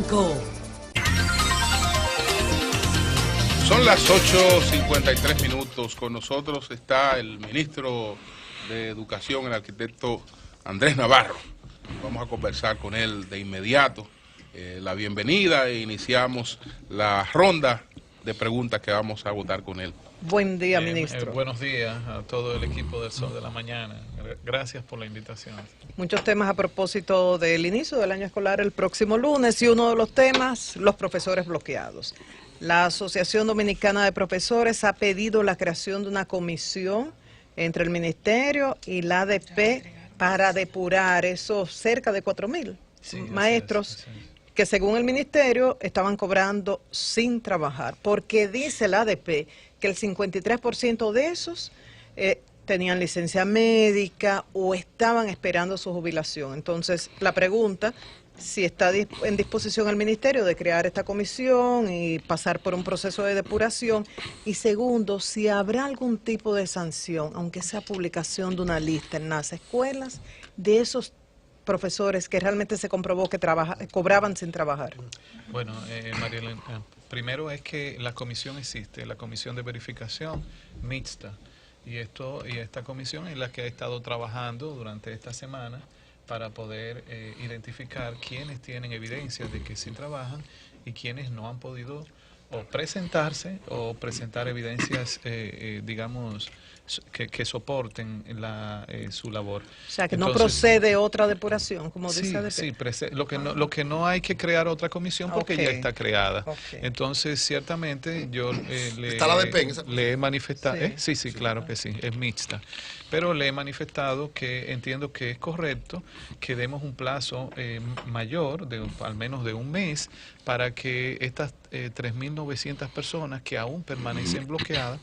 5. Son las 8:53 minutos. Con nosotros está el ministro de Educación, el arquitecto Andrés Navarro. Vamos a conversar con él de inmediato. La bienvenida e iniciamos la ronda de preguntas que vamos a votar con él. Buen día, ministro. Buenos días a todo el equipo del Sol de la Mañana. Gracias por la invitación. Muchos temas a propósito del inicio del año escolar el próximo lunes y uno de los temas, los profesores bloqueados. La Asociación Dominicana de Profesores ha pedido la creación de una comisión entre el Ministerio y la ADP para depurar esos cerca de 4.000 maestros que según el Ministerio estaban cobrando sin trabajar, porque dice la ADP que el 53% de esos tenían licencia médica o estaban esperando su jubilación. Entonces, la pregunta, si está en disposición el Ministerio de crear esta comisión y pasar por un proceso de depuración, y segundo, si habrá algún tipo de sanción, aunque sea publicación de una lista en las escuelas, de esos profesores que realmente se comprobó que cobraban sin trabajar. Bueno, María Elena, primero es que la comisión existe, la comisión de verificación mixta, y esta comisión es la que ha estado trabajando durante esta semana para poder identificar quiénes tienen evidencia de que sí trabajan y quiénes no han podido o presentarse o presentar evidencias, digamos, que soporten su labor. O sea, que entonces, no procede otra depuración, como dice ADP. Sí, lo que no hay que crear otra comisión porque ya está creada. Entonces, ciertamente, yo le he manifestado, sí, claro que sí, es mixta, pero le he manifestado que entiendo que es correcto que demos un plazo mayor, al menos de un mes, para que estas 3.900 personas que aún permanecen bloqueadas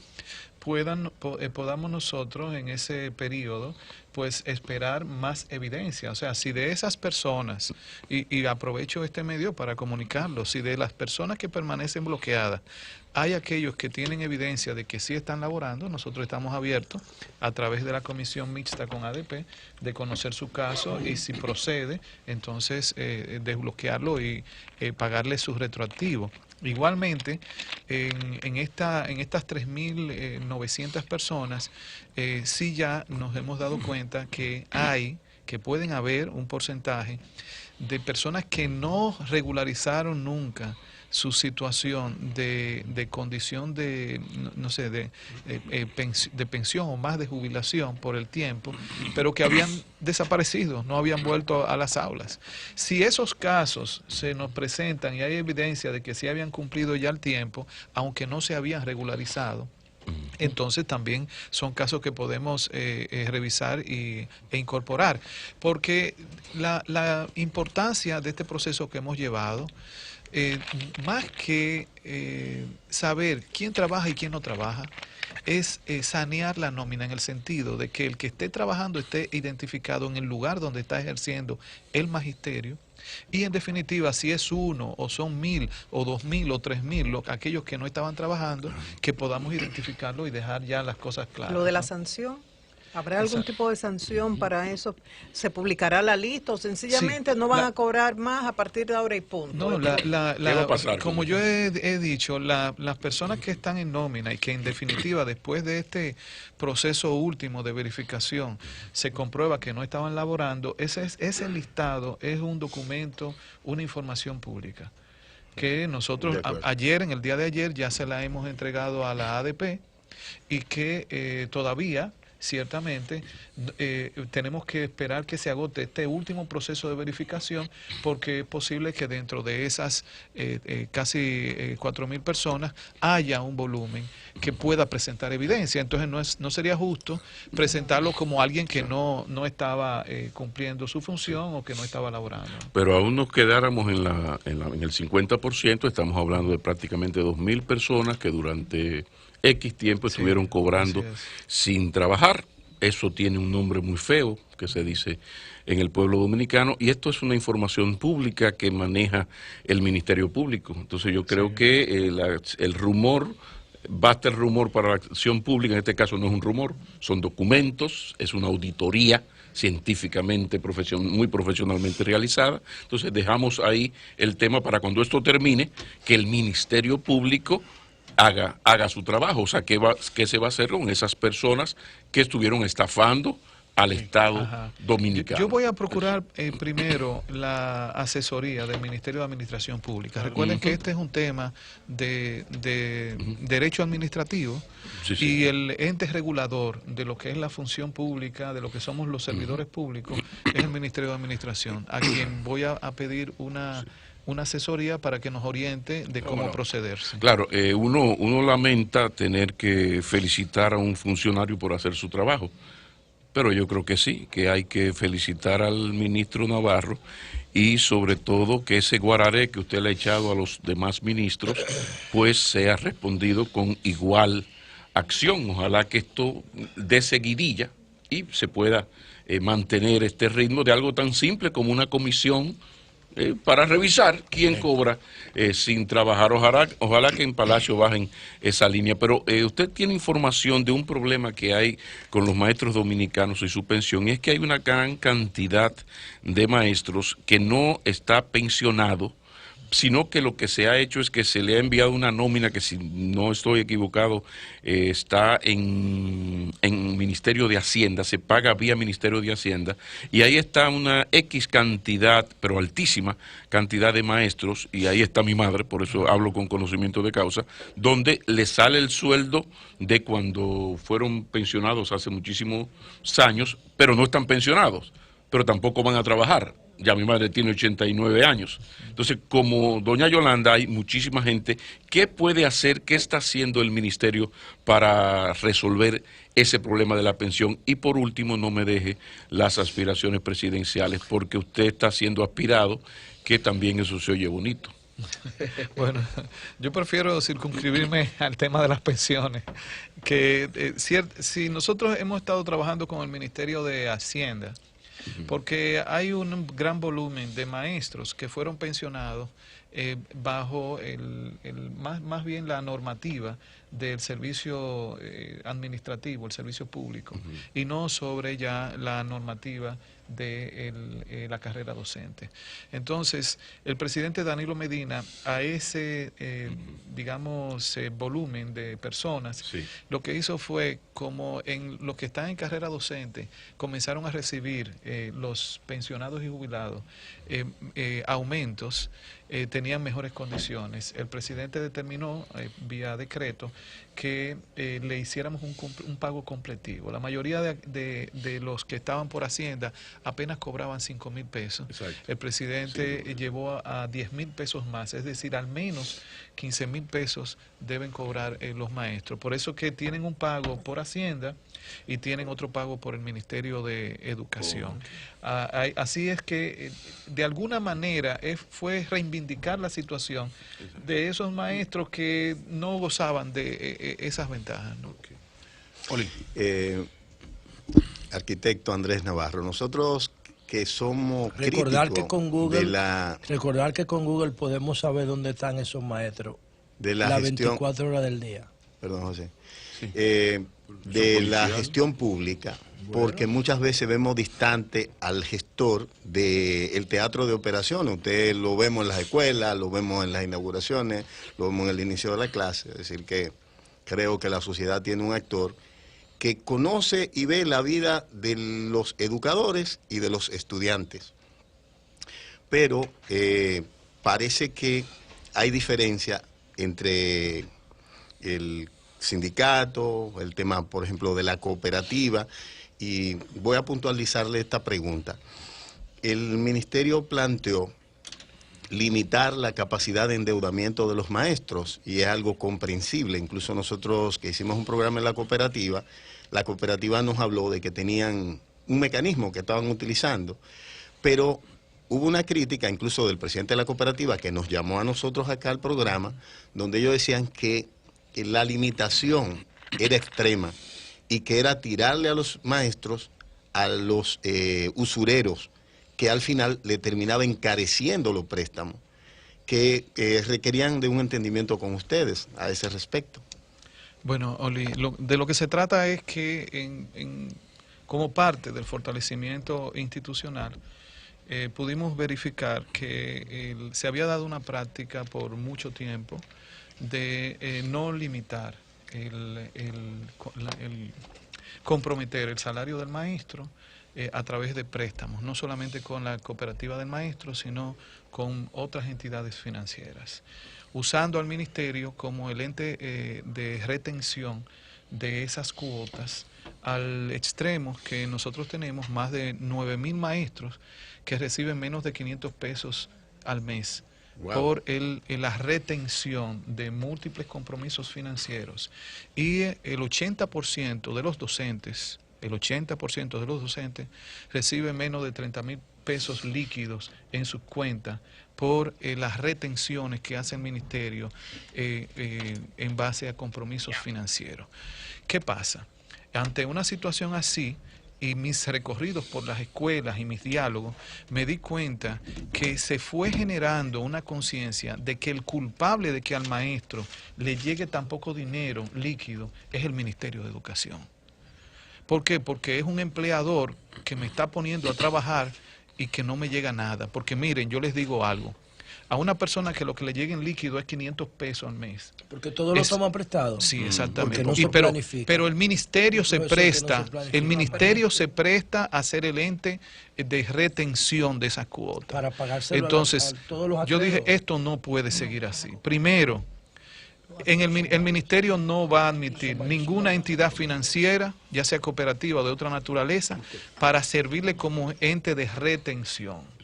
podamos nosotros en ese periodo pues esperar más evidencia. O sea, si de esas personas, y aprovecho este medio para comunicarlo, si de las personas que permanecen bloqueadas hay aquellos que tienen evidencia de que sí están laborando, nosotros estamos abiertos a través de la comisión mixta con ADP de conocer su caso y si procede, entonces desbloquearlo y pagarle su retroactivo. Igualmente, en estas 3.900 personas, sí ya nos hemos dado cuenta que pueden haber un porcentaje de personas que no regularizaron nunca su situación de condición de, no sé, de pensión o más de jubilación por el tiempo, pero que habían desaparecido, no habían vuelto a las aulas. Si esos casos se nos presentan y hay evidencia de que sí habían cumplido ya el tiempo, aunque no se habían regularizado, entonces también son casos que podemos revisar e incorporar, porque la importancia de este proceso que hemos llevado, más que saber quién trabaja y quién no trabaja, es sanear la nómina en el sentido de que el que esté trabajando esté identificado en el lugar donde está ejerciendo el magisterio y en definitiva si es uno o son 1.000 o 2.000 o 3.000 aquellos que no estaban trabajando, que podamos identificarlo y dejar ya las cosas claras. Lo de la sanción. ¿Habrá algún tipo de sanción para eso? ¿Se publicará la lista o sencillamente no van a cobrar más a partir de ahora y punto? No, ¿qué va a pasar? Como yo he dicho, las personas que están en nómina y que en definitiva después de este proceso último de verificación se comprueba que no estaban laborando, ese listado es un documento, una información pública que nosotros en el día de ayer ya se la hemos entregado a la ADP y que todavía ciertamente tenemos que esperar que se agote este último proceso de verificación porque es posible que dentro de esas casi 4.000 personas haya un volumen que pueda presentar evidencia. Entonces no sería justo presentarlo como alguien que no estaba cumpliendo su función o que no estaba laborando. Pero aún nos quedáramos en el 50%, estamos hablando de prácticamente 2.000 personas que durante X tiempo estuvieron cobrando sin trabajar. Eso tiene un nombre muy feo que se dice en el pueblo dominicano y esto es una información pública que maneja el Ministerio Público. Entonces yo creo que el rumor basta el rumor para la acción pública, en este caso no es un rumor, son documentos, es una auditoría científicamente, muy profesionalmente realizada. Entonces dejamos ahí el tema para cuando esto termine, que el Ministerio Público haga su trabajo. O sea, ¿qué se va a hacer con esas personas que estuvieron estafando al Estado dominicano? Yo voy a procurar primero la asesoría del Ministerio de Administración Pública. Recuerden que este es un tema de derecho administrativo y el ente regulador de lo que es la función pública, de lo que somos los servidores públicos, es el Ministerio de Administración, a quien voy a pedir una asesoría para que nos oriente de cómo procederse. Claro, uno lamenta tener que felicitar a un funcionario por hacer su trabajo. Pero yo creo que sí, que hay que felicitar al ministro Navarro y sobre todo que ese guararé que usted le ha echado a los demás ministros, pues sea respondido con igual acción. Ojalá que esto dé seguidilla y se pueda mantener este ritmo de algo tan simple como una comisión para revisar quién cobra sin trabajar. Ojalá que en Palacio bajen esa línea. Pero usted tiene información de un problema que hay con los maestros dominicanos y su pensión, y es que hay una gran cantidad de maestros que no está pensionado, sino que lo que se ha hecho es que se le ha enviado una nómina que, si no estoy equivocado, está en Ministerio de Hacienda, se paga vía Ministerio de Hacienda, y ahí está una X cantidad, pero altísima cantidad de maestros, y ahí está mi madre, por eso hablo con conocimiento de causa, donde le sale el sueldo de cuando fueron pensionados hace muchísimos años, pero no están pensionados, pero tampoco van a trabajar. Ya mi madre tiene 89 años. Entonces, como doña Yolanda, hay muchísima gente. ¿Qué puede hacer, qué está haciendo el ministerio para resolver ese problema de la pensión? Y por último, no me deje las aspiraciones presidenciales, porque usted está siendo aspirado, que también eso se oye bonito. Bueno, yo prefiero circunscribirme al tema de las pensiones, que si nosotros hemos estado trabajando con el Ministerio de Hacienda, porque hay un gran volumen de maestros que fueron pensionados bajo más bien la normativa del servicio administrativo, el servicio público, y no sobre ya la normativa de la carrera docente. Entonces, el presidente Danilo Medina, a ese, digamos, volumen de personas, lo que hizo fue, como en los que están en carrera docente, comenzaron a recibir los pensionados y jubilados aumentos, tenían mejores condiciones. El presidente determinó, vía decreto, que le hiciéramos un pago completivo. La mayoría de los que estaban por Hacienda apenas cobraban 5,000 pesos. Exacto. El presidente llevó a 10,000 pesos más, es decir, al menos 15,000 pesos deben cobrar los maestros. Por eso que tienen un pago por Hacienda y tienen otro pago por el Ministerio de Educación. Así es que, de alguna manera, fue reivindicar la situación de esos maestros que no gozaban de esas ventajas, ¿no? Arquitecto Andrés Navarro, nosotros que somos recordar críticos que con Google podemos saber dónde están esos maestros de las 24 horas del día. Perdón, José. Sí. De la gestión pública, porque muchas veces vemos distante al gestor del teatro de operaciones. Usted lo vemos en las escuelas, lo vemos en las inauguraciones, lo vemos en el inicio de la clase. Es decir, que creo que la sociedad tiene un actor que conoce y ve la vida de los educadores y de los estudiantes. Pero parece que hay diferencia entre el sindicato, el tema, por ejemplo, de la cooperativa, y voy a puntualizarle esta pregunta. El ministerio planteó limitar la capacidad de endeudamiento de los maestros, y es algo comprensible. Incluso nosotros que hicimos un programa en la cooperativa nos habló de que tenían un mecanismo que estaban utilizando, pero hubo una crítica incluso del presidente de la cooperativa que nos llamó a nosotros acá al programa, donde ellos decían que la limitación era extrema y que era tirarle a los maestros, a los usureros, que al final le terminaba encareciendo los préstamos, que requerían de un entendimiento con ustedes a ese respecto. Bueno, Oli, de lo que se trata es que como parte del fortalecimiento institucional, pudimos verificar que se había dado una práctica por mucho tiempo de no limitar comprometer el salario del maestro a través de préstamos, no solamente con la cooperativa del maestro, sino con otras entidades financieras, usando al ministerio como el ente de retención de esas cuotas, al extremo que nosotros tenemos más de 9.000 maestros que reciben menos de 500 pesos al mes. Wow. Por la retención de múltiples compromisos financieros, y el 80% de los docentes, reciben menos de 30.000 pesos líquidos en sus cuentas por las retenciones que hace el ministerio en base a compromisos financieros. ¿Qué pasa? Ante una situación así, y mis recorridos por las escuelas y mis diálogos, me di cuenta que se fue generando una conciencia de que el culpable de que al maestro le llegue tan poco dinero líquido es el Ministerio de Educación. ¿Por qué? Porque es un empleador que me está poniendo a trabajar y que no me llega nada. Porque miren, yo les digo algo. A una persona que lo que le llegue en líquido es 500 pesos al mes. Porque todo lo toma prestado. Sí, exactamente. No se planifica. Pero el ministerio se presta, a ser el ente de retención de esas cuotas. Para pagárselo. Entonces, a todos los yo dije, esto no puede seguir así. Primero, el ministerio no va a admitir ninguna entidad financiera, ya sea cooperativa o de otra naturaleza, para servirle como ente de retención.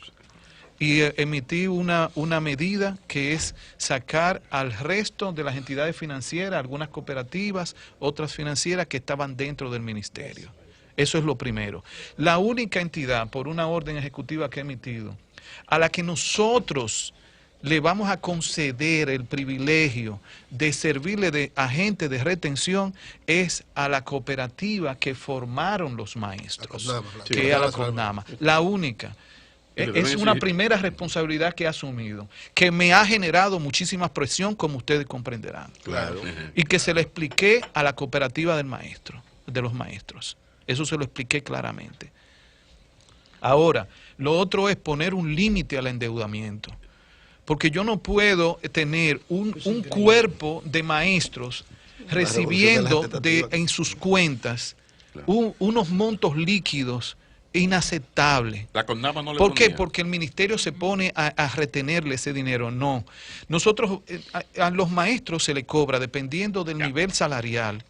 Y emití una medida que es sacar al resto de las entidades financieras, algunas cooperativas, otras financieras que estaban dentro del ministerio. Eso es lo primero. La única entidad, por una orden ejecutiva que he emitido, a la que nosotros le vamos a conceder el privilegio de servirle de agente de retención es a la cooperativa que formaron los maestros, que es a la CONAMA. La única. Es una primera responsabilidad que he asumido, que me ha generado muchísima presión, como ustedes comprenderán. Claro. Y que se lo expliqué a la cooperativa del maestro, de los maestros. Eso se lo expliqué claramente. Ahora, lo otro es poner un límite al endeudamiento. Porque yo no puedo tener un cuerpo de maestros recibiendo en sus cuentas unos montos líquidos inaceptable. La CONAMA no le ¿Por qué? Porque el ministerio se pone a retenerle ese dinero. No. Nosotros, a los maestros se le cobra, dependiendo del nivel salarial,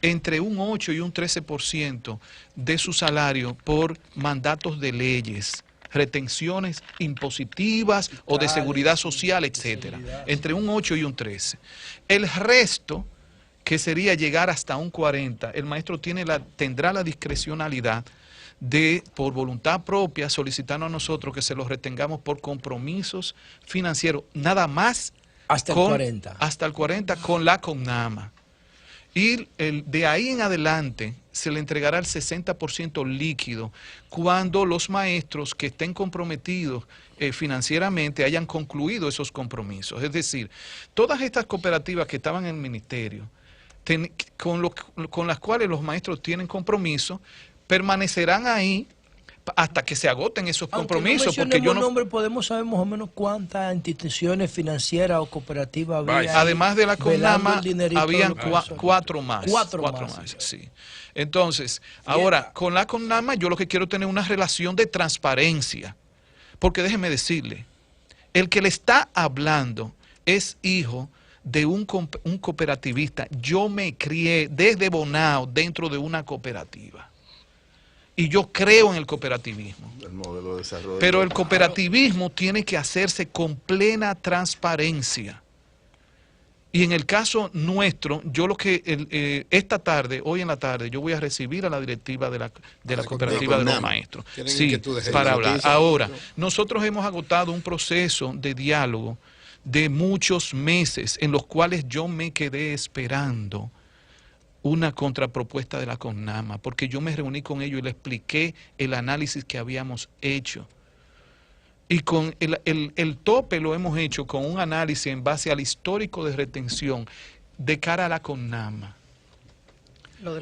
entre un 8 y un 13% de su salario por mandatos de leyes, retenciones impositivas o de seguridad social, etcétera. Entre un 8 y un 13. El resto, que sería llegar hasta un 40%, el maestro tendrá la discrecionalidad de, por voluntad propia, solicitarnos a nosotros que se los retengamos por compromisos financieros, nada más hasta el 40%. Hasta el 40% con la CONAMA. Y de ahí en adelante se le entregará el 60% líquido cuando los maestros que estén comprometidos financieramente hayan concluido esos compromisos. Es decir, todas estas cooperativas que estaban en el ministerio, con las cuales los maestros tienen compromiso, permanecerán ahí hasta que se agoten esos compromisos. Porque yo nombre, podemos saber más o menos cuántas instituciones financieras o cooperativas había. Además de la CONAMA, habían cuatro más. Cuatro más. Sí. Entonces, ahora, con la CONAMA yo lo que quiero es tener una relación de transparencia. Porque déjeme decirle, el que le está hablando es hijo de un cooperativista. Yo me crié desde Bonao dentro de una cooperativa. Y yo creo en el cooperativismo. El modelo de desarrollo. Pero el cooperativismo tiene que hacerse con plena transparencia. Y en el caso nuestro, yo esta tarde, hoy en la tarde, yo voy a recibir a la directiva de la cooperativa de los maestros. Sí, para hablar. Ahora, nosotros hemos agotado un proceso de diálogo de muchos meses en los cuales yo me quedé esperando una contrapropuesta de la CONAMA, porque yo me reuní con ellos y les expliqué el análisis que habíamos hecho. Y con el tope lo hemos hecho con un análisis en base al histórico de retención de cara a la CONAMA.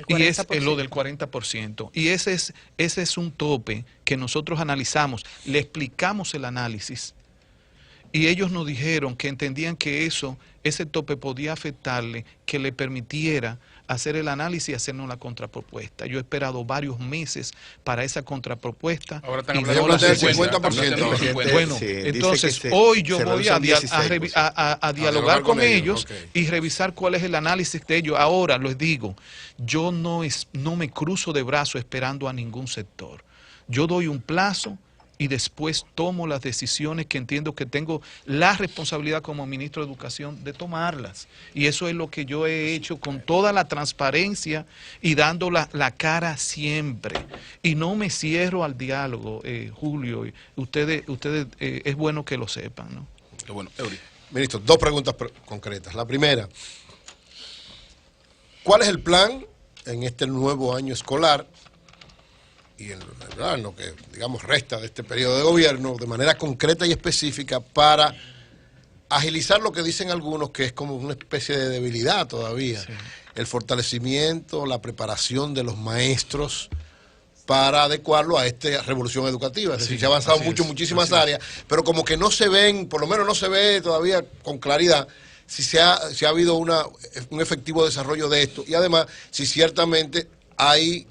Y es lo del 40%. Y ese es un tope que nosotros analizamos, le explicamos el análisis. Y ellos nos dijeron que entendían que ese tope podía afectarle, que le permitiera hacer el análisis y hacernos la contrapropuesta. Yo he esperado varios meses para esa contrapropuesta. Ahora están hablando del 50%. Bueno, entonces hoy yo voy a dialogar con ellos y revisar cuál es el análisis de ellos. Ahora les digo, yo no me cruzo de brazos esperando a ningún sector. Yo doy un plazo y después tomo las decisiones que entiendo que tengo la responsabilidad como ministro de Educación de tomarlas. Y eso es lo que yo he hecho con toda la transparencia y dando la cara siempre. Y no me cierro al diálogo, Julio. Ustedes es bueno que lo sepan, ¿no? Qué bueno. Eury. Ministro, dos preguntas concretas. La primera, ¿cuál es el plan en este nuevo año escolar y en lo que, digamos, resta de este periodo de gobierno, de manera concreta y específica, para agilizar lo que dicen algunos que es como una especie de debilidad todavía? Sí. El fortalecimiento, la preparación de los maestros para adecuarlo a esta revolución educativa. Es decir, se ha avanzado muchísimas áreas, pero como que no se ven, por lo menos no se ve todavía con claridad si ha habido un efectivo desarrollo de esto, y además si ciertamente hay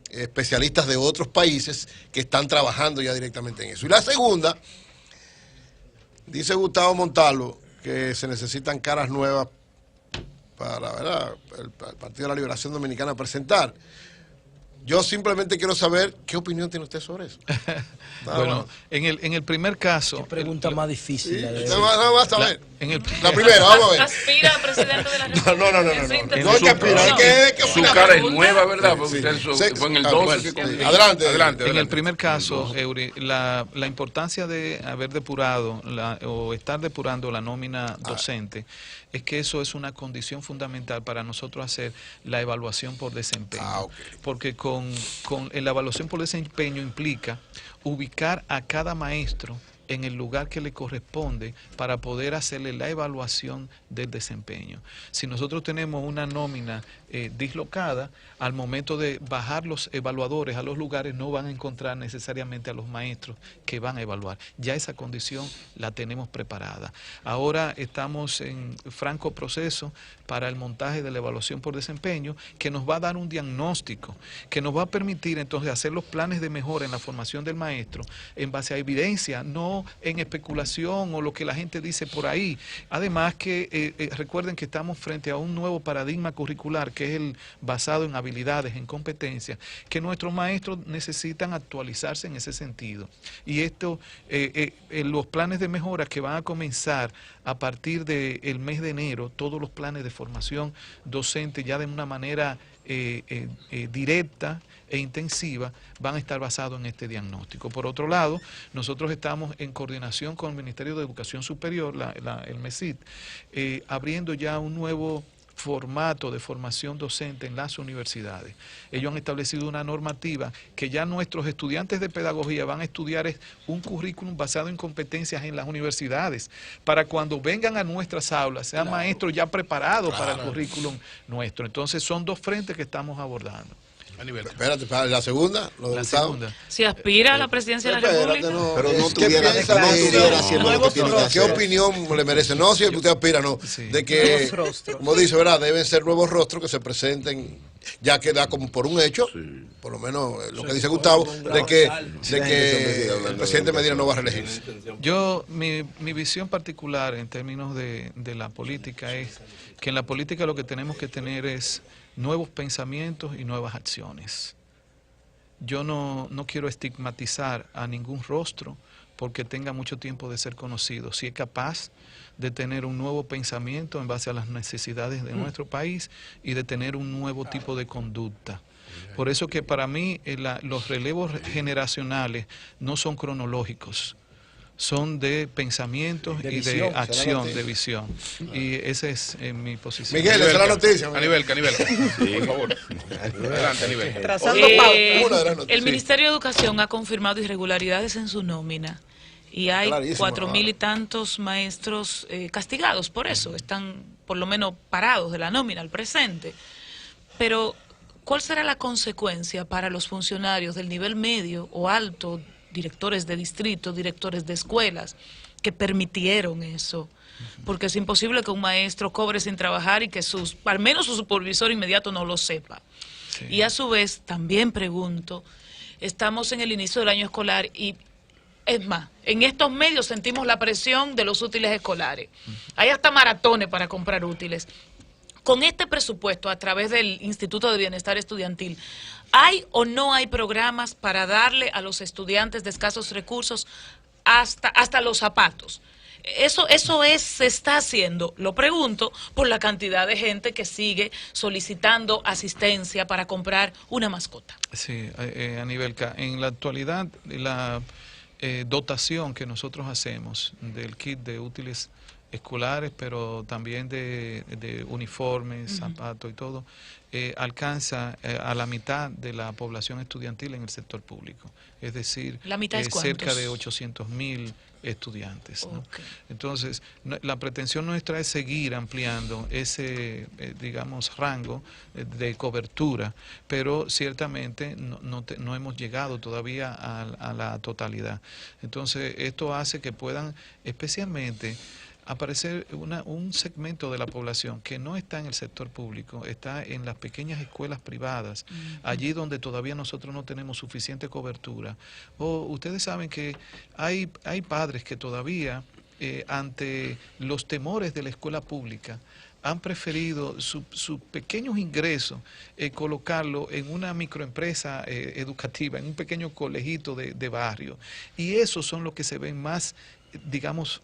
especialistas de otros países que están trabajando ya directamente en eso. Y la segunda, dice Gustavo Montalvo que se necesitan caras nuevas para, ¿verdad?, el Partido de la Liberación Dominicana presentar. Yo simplemente quiero saber qué opinión tiene usted sobre eso. Bueno, en el primer caso... ¿Qué pregunta más difícil? No vas a ver. La primera, vamos a ver. ¿Aspira a presidente de la República? No hay que aspirar. Su cara es nueva, ¿verdad? Porque usted fue en el 12. Adelante. En el primer caso, Eury, la importancia de haber depurado o estar depurando la nómina docente es que eso es una condición fundamental para nosotros hacer la evaluación por desempeño. Porque con la evaluación por desempeño implica ubicar a cada maestro en el lugar que le corresponde para poder hacerle la evaluación del desempeño. Si nosotros tenemos una nómina dislocada, al momento de bajar los evaluadores a los lugares no van a encontrar necesariamente a los maestros que van a evaluar. Ya esa condición la tenemos preparada. Ahora estamos en franco proceso para el montaje de la evaluación por desempeño, que nos va a dar un diagnóstico, que nos va a permitir entonces hacer los planes de mejora en la formación del maestro en base a evidencia, no en especulación o lo que la gente dice por ahí. Además que recuerden que estamos frente a un nuevo paradigma curricular, que es el basado en habilidades, en competencias, que nuestros maestros necesitan actualizarse en ese sentido. Y esto, los planes de mejora que van a comenzar a partir del mes de enero, todos los planes de formación docente ya de una manera directa e intensiva van a estar basados en este diagnóstico. Por otro lado, nosotros estamos en coordinación con el Ministerio de Educación Superior, el MESID, abriendo ya un nuevo formato de formación docente en las universidades. Ellos han establecido una normativa que ya nuestros estudiantes de pedagogía van a estudiar un currículum basado en competencias en las universidades, para cuando vengan a nuestras aulas sean maestros ya preparados para el currículum nuestro. Entonces son dos frentes que estamos abordando. Espérate, la segunda. La segunda. Si aspira a la presidencia de la República. Pero no tuviera haciendo lo que tiene que hacer. ¿Qué opinión le merece? No, si usted aspira, no. Sí. De que, como dice, ¿verdad? Deben ser nuevos rostros que se presenten, ya que da como por un hecho, por lo menos lo que dice Gustavo, de que el presidente Medina no va a reelegirse. Yo, mi visión particular en términos de la política es que en la política lo que tenemos que tener es nuevos pensamientos y nuevas acciones. Yo no quiero estigmatizar a ningún rostro porque tenga mucho tiempo de ser conocido. Si es capaz de tener un nuevo pensamiento en base a las necesidades de nuestro país y de tener un nuevo tipo de conducta. Por eso que para mí los relevos generacionales no son cronológicos, son de pensamientos y de acción, de visión. Y esa es mi posición. Miguel, esa es la noticia. Aníbal. Sí, por favor. Adelante, Aníbal. Trazando pauta. El Ministerio de Educación ha confirmado irregularidades en su nómina. Y hay 4.000 y tantos maestros castigados por eso. Están por lo menos parados de la nómina al presente. Pero ¿cuál será la consecuencia para los funcionarios del nivel medio o alto, directores de distrito, directores de escuelas, que permitieron eso? Porque es imposible que un maestro cobre sin trabajar y que al menos su supervisor inmediato no lo sepa. Sí. Y a su vez, también pregunto, estamos en el inicio del año escolar y, es más, en estos medios sentimos la presión de los útiles escolares. Hay hasta maratones para comprar útiles. Con este presupuesto, a través del Instituto de Bienestar Estudiantil, ¿hay o no hay programas para darle a los estudiantes de escasos recursos hasta los zapatos? Eso se está haciendo, lo pregunto, por la cantidad de gente que sigue solicitando asistencia para comprar una mascota. Sí, Anibelka, en la actualidad la dotación que nosotros hacemos del kit de útiles escolares, pero también de uniformes, zapatos y todo, alcanza a la mitad de la población estudiantil en el sector público. Es decir, ¿la mitad es cerca de 800.000 estudiantes, ¿no? Okay. Entonces, la pretensión nuestra es seguir ampliando ese, digamos, rango de cobertura, pero ciertamente no hemos llegado todavía a la totalidad. Entonces, esto hace que puedan especialmente aparecer un segmento de la población que no está en el sector público, está en las pequeñas escuelas privadas, allí donde todavía nosotros no tenemos suficiente cobertura. Ustedes saben que hay padres que todavía, ante los temores de la escuela pública, han preferido sus pequeños ingresos colocarlo en una microempresa educativa, en un pequeño colegito de barrio. Y esos son los que se ven más, digamos,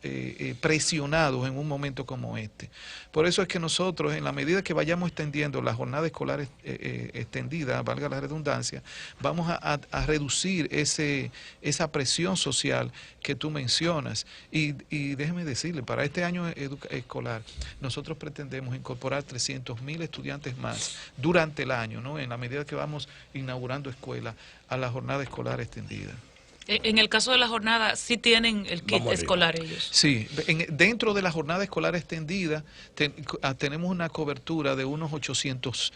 presionados en un momento como este. Por eso es que nosotros, en la medida que vayamos extendiendo la jornada escolar extendida, valga la redundancia, vamos a reducir esa presión social que tú mencionas. Y déjeme decirle, para este año escolar, nosotros pretendemos incorporar 300.000 estudiantes más durante el año, ¿no? En la medida que vamos inaugurando escuelas a la jornada escolar extendida. En el caso de la jornada, ¿sí tienen el kit escolar ellos? Sí, dentro de la jornada escolar extendida tenemos una cobertura de unos 800,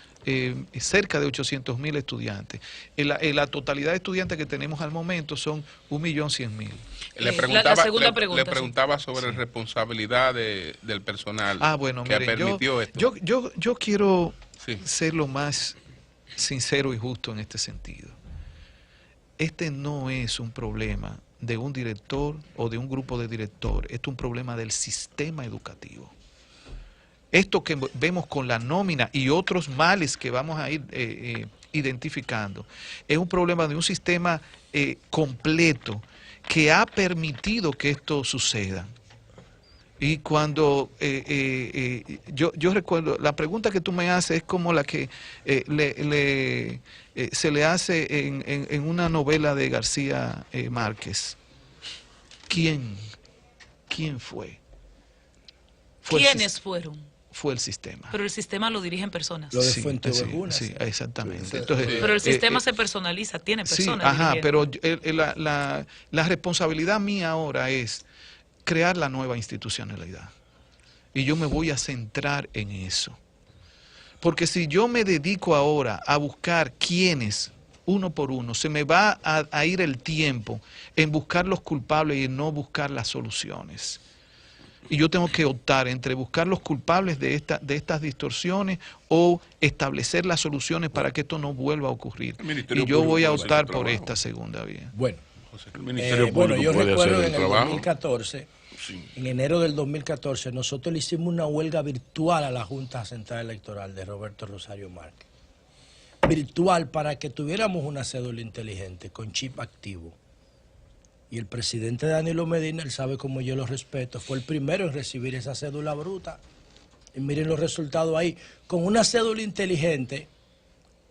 cerca de 800.000 estudiantes. La totalidad de estudiantes que tenemos al momento son 1.100.000. Le preguntaba sobre la responsabilidad del personal que permitió esto. Yo quiero ser lo más sincero y justo en este sentido. Este no es un problema de un director o de un grupo de directores, este es un problema del sistema educativo. Esto que vemos con la nómina y otros males que vamos a ir identificando, es un problema de un sistema completo que ha permitido que esto suceda. Y cuando yo recuerdo, la pregunta que tú me haces es como la que se le hace en una novela de García Márquez. ¿Quién fue? ¿Quiénes fueron? Fue el sistema. Pero el sistema lo dirigen personas. Lo de Fuenteovejuna. Sí, exactamente. Entonces, pero el sistema se personaliza, tiene personas. Sí, ajá, pero la responsabilidad mía ahora es crear la nueva institucionalidad. Y yo me voy a centrar en eso. Porque si yo me dedico ahora a buscar quiénes, uno por uno, se me va a ir el tiempo en buscar los culpables y en no buscar las soluciones. Y yo tengo que optar entre buscar los culpables de estas distorsiones o establecer las soluciones para que esto no vuelva a ocurrir. Y yo voy a optar por esta segunda vía. Bueno, el Ministerio Público yo puede recuerdo hacer en el 2014, en enero del 2014, nosotros le hicimos una huelga virtual a la Junta Central Electoral de Roberto Rosario Márquez. Virtual para que tuviéramos una cédula inteligente con chip activo. Y el presidente Danilo Medina, él sabe cómo yo lo respeto, fue el primero en recibir esa cédula bruta. Y miren los resultados ahí. Con una cédula inteligente,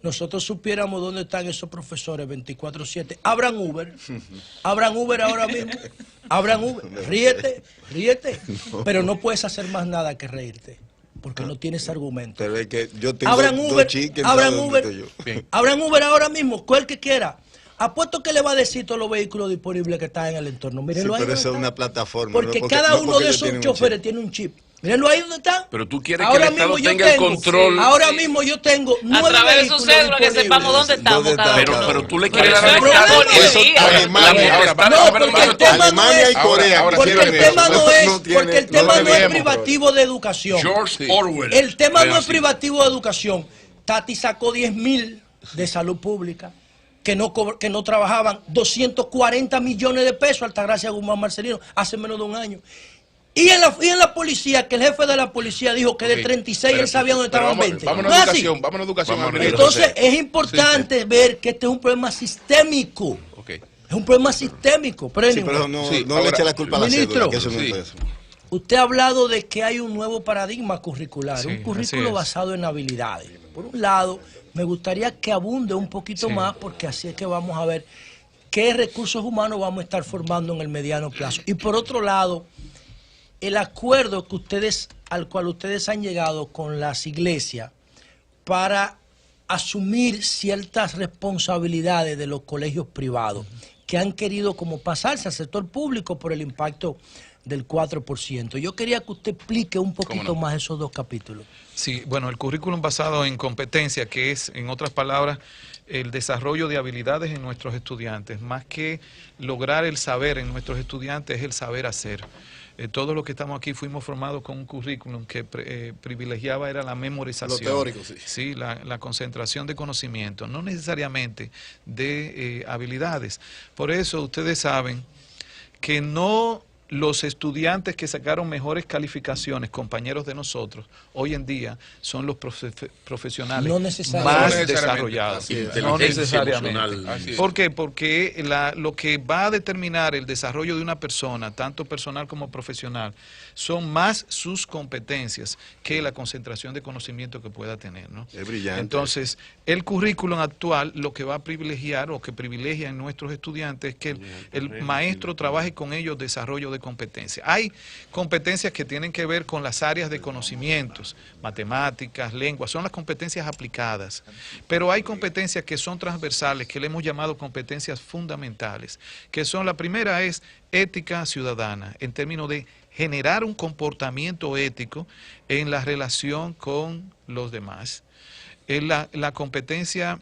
nosotros supiéramos dónde están esos profesores 24/7. Abran Uber ahora mismo. Abran Uber. Ríete. No. Pero no puedes hacer más nada que reírte, porque no tienes argumento. Pero es que yo tengo abran Uber ahora mismo, cual que quiera. Apuesto que le va a decir todos los vehículos disponibles que están en el entorno. Mírenlo ahí. Pero eso es una plataforma. Porque cada uno de esos choferes tiene un chip. Mírenlo ahí donde está. Pero tú quieres que el Estado tenga el control. Ahora mismo yo tengo 9 a través de su cédula que sepamos dónde estamos. Pero tú le quieres dar al Estado Alemania y Corea. Porque el tema no es privativo de educación. George Orwell. El tema no es privativo de educación. Tati sacó 10.000 de salud pública que no trabajaban, 240 millones de pesos, Altagracia Guzmán Marcelino, hace menos de un año. Y en la policía, que el jefe de la policía dijo que de 36 él sabía dónde estaban 20. Vámonos a educación, Entonces es importante ver que este es un problema sistémico. Es un problema sistémico. Pero no le eche la culpa a la cédula, que eso no es eso. Usted ha hablado de que hay un nuevo paradigma curricular, un currículo basado en habilidades. Por un lado, me gustaría que abunde un poquito más, porque así es que vamos a ver qué recursos humanos vamos a estar formando en el mediano plazo. Y por otro lado, el acuerdo al cual ustedes han llegado con las iglesias para asumir ciertas responsabilidades de los colegios privados que han querido como pasarse al sector público por el impacto del 4%. Yo quería que usted explique un poquito más esos dos capítulos. Sí, bueno, el currículum basado en competencia, que es, en otras palabras, el desarrollo de habilidades en nuestros estudiantes, más que lograr el saber en nuestros estudiantes, es el saber hacer. Todos los que estamos aquí fuimos formados con un currículum que privilegiaba era la memorización. Lo teórico, sí. Sí, la concentración de conocimiento, no necesariamente de habilidades. Por eso ustedes saben que no los estudiantes que sacaron mejores calificaciones, compañeros de nosotros, hoy en día son los profesionales más desarrollados. No necesariamente. ¿Por qué? Porque lo que va a determinar el desarrollo de una persona, tanto personal como profesional, son más sus competencias que la concentración de conocimiento que pueda tener, ¿no? Es brillante. Entonces, el currículum actual lo que va a privilegiar o que privilegia en nuestros estudiantes es que el maestro trabaje con ellos desarrollo de competencias. Hay competencias que tienen que ver con las áreas de conocimientos, matemáticas, lenguas, son las competencias aplicadas, pero hay competencias que son transversales, que le hemos llamado competencias fundamentales, que son, la primera es ética ciudadana, en términos de generar un comportamiento ético en la relación con los demás. La competencia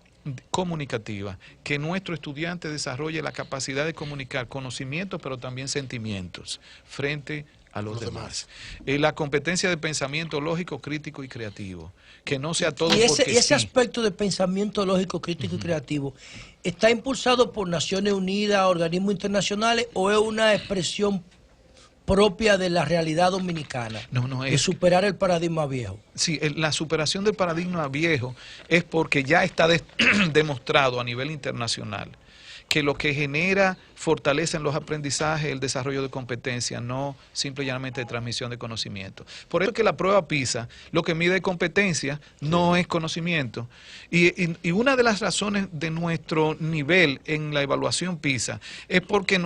comunicativa, que nuestro estudiante desarrolle la capacidad de comunicar conocimientos, pero también sentimientos frente a los demás. La competencia de pensamiento lógico, crítico y creativo, que no sea todo porque ese aspecto de pensamiento lógico, crítico y creativo, ¿está impulsado por Naciones Unidas, organismos internacionales, o es una expresión propia de la realidad dominicana? No, de superar el paradigma viejo. Sí, la superación del paradigma viejo es porque ya está demostrado a nivel internacional que lo que genera fortaleza en los aprendizajes, el desarrollo de competencias, no simple y llanamente de transmisión de conocimiento. Por eso es que la prueba PISA, lo que mide competencia, no es conocimiento. Y una de las razones de nuestro nivel en la evaluación PISA es porque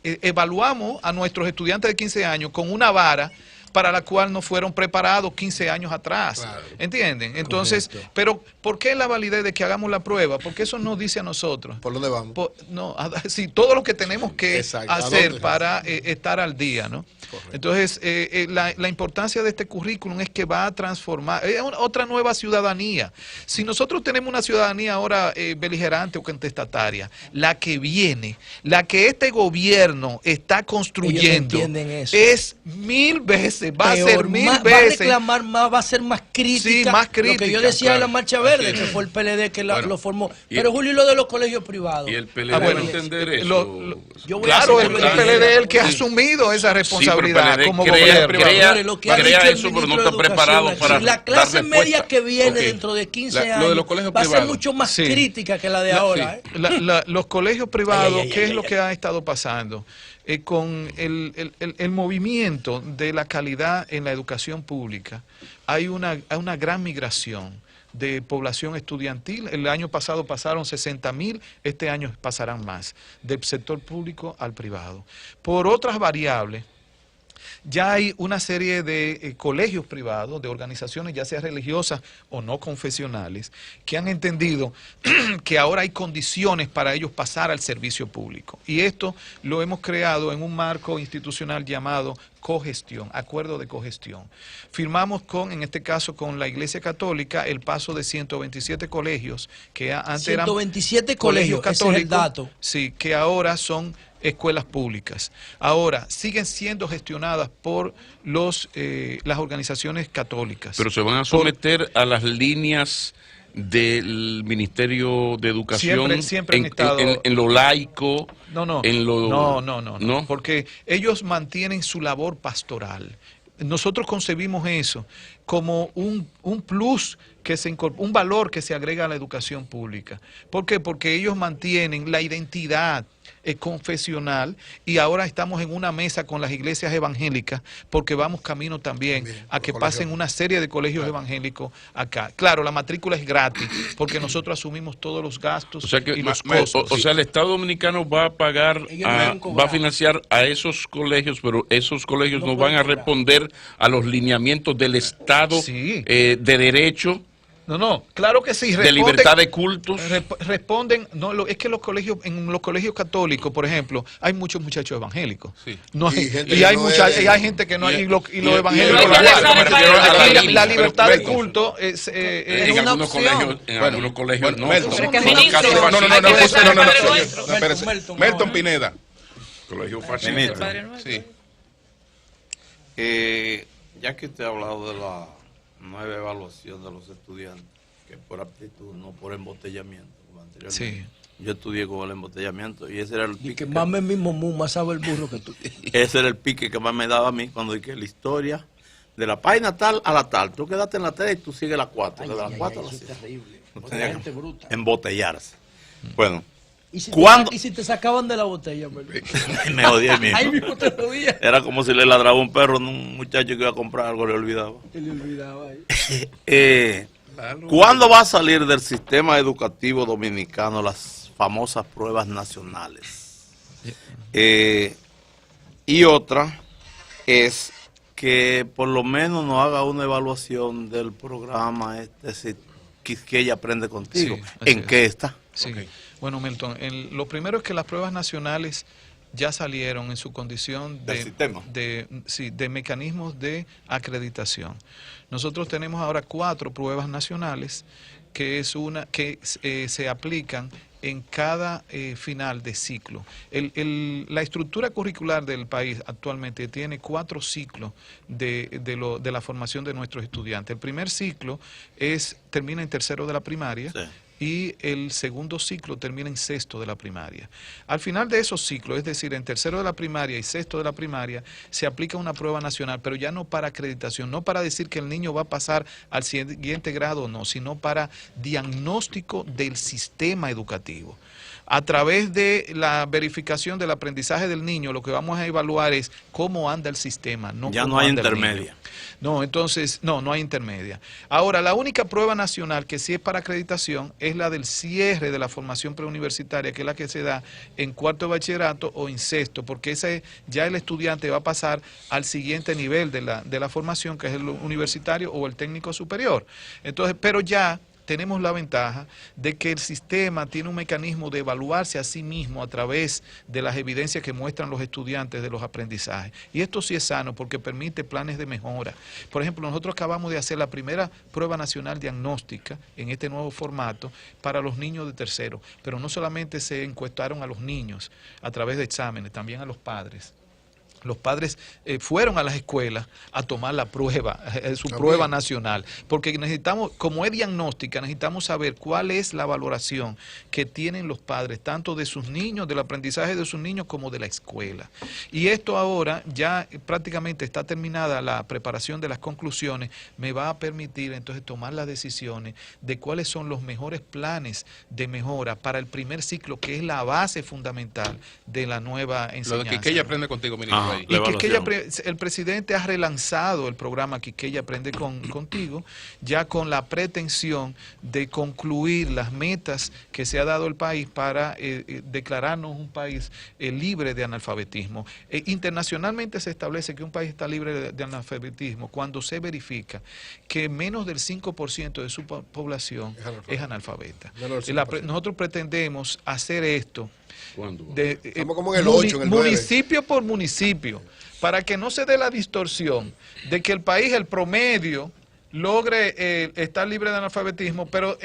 evaluamos a nuestros estudiantes de 15 años con una vara para la cual no fueron preparados 15 años atrás. Claro. ¿Entienden? Entonces, correcto. Pero ¿por qué la validez de que hagamos la prueba? Porque eso nos dice a nosotros. ¿Por dónde vamos? Sí, todo lo que tenemos que hacer para estar al día, ¿no? Correcto. Entonces, la importancia de este currículum es que va a transformar, otra nueva ciudadanía. Si nosotros tenemos una ciudadanía ahora beligerante o contestataria, la que viene, la que este gobierno está construyendo, es 1000 veces, va a ser 1000 veces. Va a reclamar más, va a ser más crítica. Sí, más crítica. Lo que yo decía de la Marcha Verde, que fue el PLD que lo formó. Pero Julio, lo de los colegios privados. Y el PLD debe entender eso. Claro, el PLD es el que ha asumido esa responsabilidad como gobierno privado. Crea eso, pero no está preparado para la clase media que viene dentro de 15 años va a ser mucho más crítica que la de ahora. Los colegios privados, ¿qué es lo que ha estado pasando? Con el movimiento de la calidad en la educación pública, hay una gran migración de población estudiantil. El año pasado pasaron 60.000, este año pasarán más, del sector público al privado. Por otras variables, Ya hay una serie de colegios privados, de organizaciones, ya sea religiosas o no confesionales, que han entendido que ahora hay condiciones para ellos pasar al servicio público. Y esto lo hemos creado en un marco institucional llamado cogestión, acuerdo de cogestión. Firmamos en este caso, con la Iglesia Católica, el paso de 127 colegios, que antes 127 eran colegios católicos, ese es el dato. Sí, que ahora son escuelas públicas. Ahora, siguen siendo gestionadas por las organizaciones católicas. Pero se van a someter a las líneas del Ministerio de Educación siempre han estado en lo laico. No, porque ellos mantienen su labor pastoral. Nosotros concebimos eso como un plus que un valor que se agrega a la educación pública. ¿Por qué? Porque ellos mantienen la identidad confesional, y ahora estamos en una mesa con las iglesias evangélicas porque vamos camino también a que pasen una serie de colegios evangélicos acá. Claro, la matrícula es gratis porque nosotros asumimos todos los gastos y los costos. O sea, el Estado Dominicano va a pagar, va a financiar a esos colegios, pero esos colegios no van a responder a los lineamientos del Estado de derecho. No, claro que sí. De libertad de cultos. Responden, es que en los colegios católicos, por ejemplo, hay muchos muchachos evangélicos. Sí. Y hay gente que no hay, y los evangélicos. La libertad de culto es en algunos colegios no. Melton Pineda. Colegio fascista. Sí. Ya que usted ha hablado de la nueva evaluación de los estudiantes, que por aptitud, no por embotellamiento. Sí. Yo estudié con el embotellamiento y ese era el pique. Y que más me mismo más sabe el burro que tú. Ese era el pique que más me daba a mí cuando dije la historia de la página tal a la tal. Tú quedaste en la 3 y tú sigues la 4. De la 4 a la 6. Es terrible. No tenía gente bruta. Embotellarse. Bueno. ¿Y si te sacaban de la botella? Me odié mismo. Ahí mismo te jodía. Era como si le ladraba un perro a un muchacho que iba a comprar algo, le olvidaba. ¿Cuándo va a salir del sistema educativo dominicano las famosas pruebas nacionales? Y otra es que por lo menos nos haga una evaluación del programa que ella aprende contigo. Sí, ¿En qué está? Sí. Okay. Bueno, Milton, lo primero es que las pruebas nacionales ya salieron en su condición de mecanismos de acreditación. Nosotros tenemos ahora 4 pruebas nacionales que se aplican en cada final de ciclo. La estructura curricular del país actualmente tiene 4 ciclos de la formación de nuestros estudiantes. El primer ciclo termina en tercero de la primaria. Sí. Y el segundo ciclo termina en sexto de la primaria. Al final de esos ciclos, es decir, en tercero de la primaria y sexto de la primaria, se aplica una prueba nacional, pero ya no para acreditación, no para decir que el niño va a pasar al siguiente grado o no, sino para diagnóstico del sistema educativo. A través de la verificación del aprendizaje del niño, lo que vamos a evaluar es cómo anda el sistema. Ya no hay intermedia. No, entonces, no hay intermedia. Ahora, la única prueba nacional que sí es para acreditación es la del cierre de la formación preuniversitaria, que es la que se da en cuarto de bachillerato o en sexto, porque ya el estudiante va a pasar al siguiente nivel de la formación, que es el universitario o el técnico superior. Entonces, pero ya tenemos la ventaja de que el sistema tiene un mecanismo de evaluarse a sí mismo a través de las evidencias que muestran los estudiantes de los aprendizajes. Y esto sí es sano porque permite planes de mejora. Por ejemplo, nosotros acabamos de hacer la primera prueba nacional diagnóstica en este nuevo formato para los niños de tercero, pero no solamente se encuestaron a los niños a través de exámenes, también a los padres. Los padres fueron a las escuelas a tomar la prueba, su prueba nacional, porque necesitamos, como es diagnóstica, necesitamos saber cuál es la valoración que tienen los padres, tanto de sus niños, del aprendizaje de sus niños, como de la escuela. Y esto ahora, ya prácticamente está terminada la preparación de las conclusiones, me va a permitir entonces tomar las decisiones de cuáles son los mejores planes de mejora para el primer ciclo, que es la base fundamental de la nueva enseñanza. Lo que ella aprende contigo, ministro. la evaluación. El presidente ha relanzado el programa Quisqueya Aprende Contigo, ya con la pretensión de concluir las metas que se ha dado el país para declararnos un país libre de analfabetismo. Internacionalmente se establece que un país está libre de analfabetismo cuando se verifica que menos del 5% de su población es analfabeta. Nosotros pretendemos hacer esto estamos como en el 8, en el 9. Municipio por municipio, para que no se dé la distorsión de que el país, el promedio, logre estar libre de analfabetismo, pero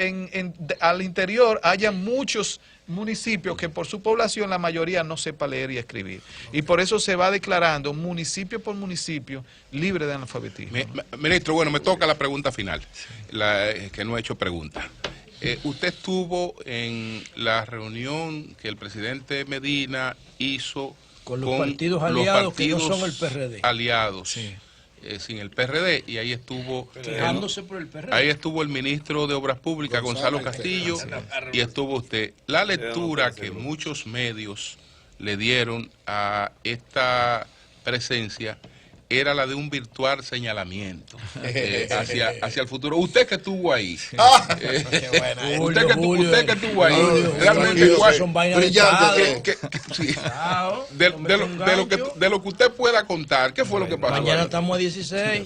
al interior haya muchos municipios que por su población la mayoría no sepa leer y escribir. Y por eso se va declarando municipio por municipio libre de analfabetismo. Ministro, bueno, me toca la pregunta final, que no he hecho pregunta. Usted estuvo en la reunión que el presidente Medina hizo con los partidos aliados que no son el PRD. Aliados. Sí. Sin el PRD, y ahí estuvo quejándose por el PRD. Ahí estuvo el ministro de Obras Públicas, Gonzalo Castillo, y estuvo usted. La lectura que muchos medios le dieron a esta presencia era la de un virtual señalamiento hacia el futuro. Usted que estuvo ahí, usted que estuvo ahí, realmente son brillante. De lo que usted pueda contar, ¿qué fue lo que pasó? Mañana estamos a 16.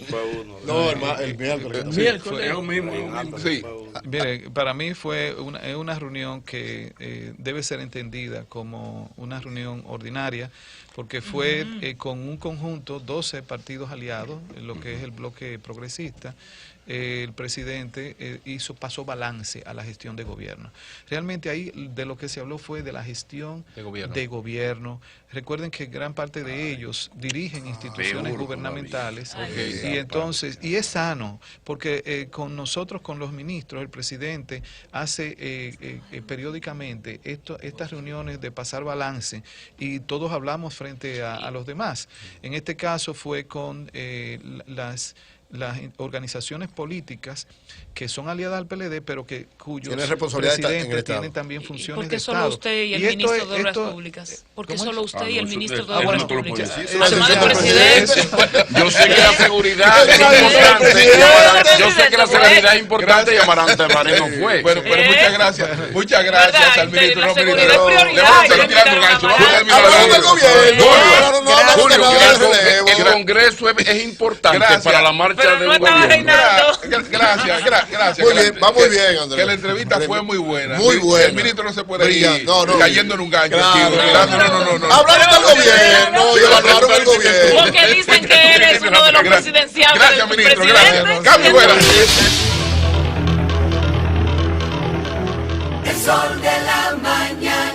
No, el miércoles. Miércoles. Es lo mismo. Sí. Mire, para mí fue una reunión que debe ser entendida como una reunión ordinaria, porque fue con un conjunto, 12 partidos aliados, en lo que es el bloque progresista. El presidente pasó balance a la gestión de gobierno. Realmente ahí de lo que se habló fue de la gestión de gobierno. Recuerden que gran parte de ellos dirigen instituciones gubernamentales, y es sano, porque con nosotros, con los ministros, el presidente hace periódicamente estas reuniones de pasar balance, y todos hablamos frente a los demás. En este caso fue con las organizaciones políticas que son aliadas al PLD, pero cuyos presidentes tienen también funciones de Estado. ¿Por qué solo usted y el ministro de Obras Públicas? ¿Por qué solo usted y el ministro de Obras Públicas? Además del presidente. Yo sé que la seguridad es importante. Yo sé que la seguridad es importante y Amarante Marín no fue. Bueno, pero muchas gracias al ministro. La seguridad es prioridad. El Congreso es importante para la marcha de un gobierno. Gracias. Muy bien, va muy bien, Andrés. Que la entrevista fue muy buena. Muy buena. El ministro no se puede ir cayendo en un gancho. No. Hablaron del gobierno y evaluaron el gobierno. Porque dicen que eres uno de los presidenciales. Gracias, ministro. Gracias. Cambio fuera. El sol de la mañana.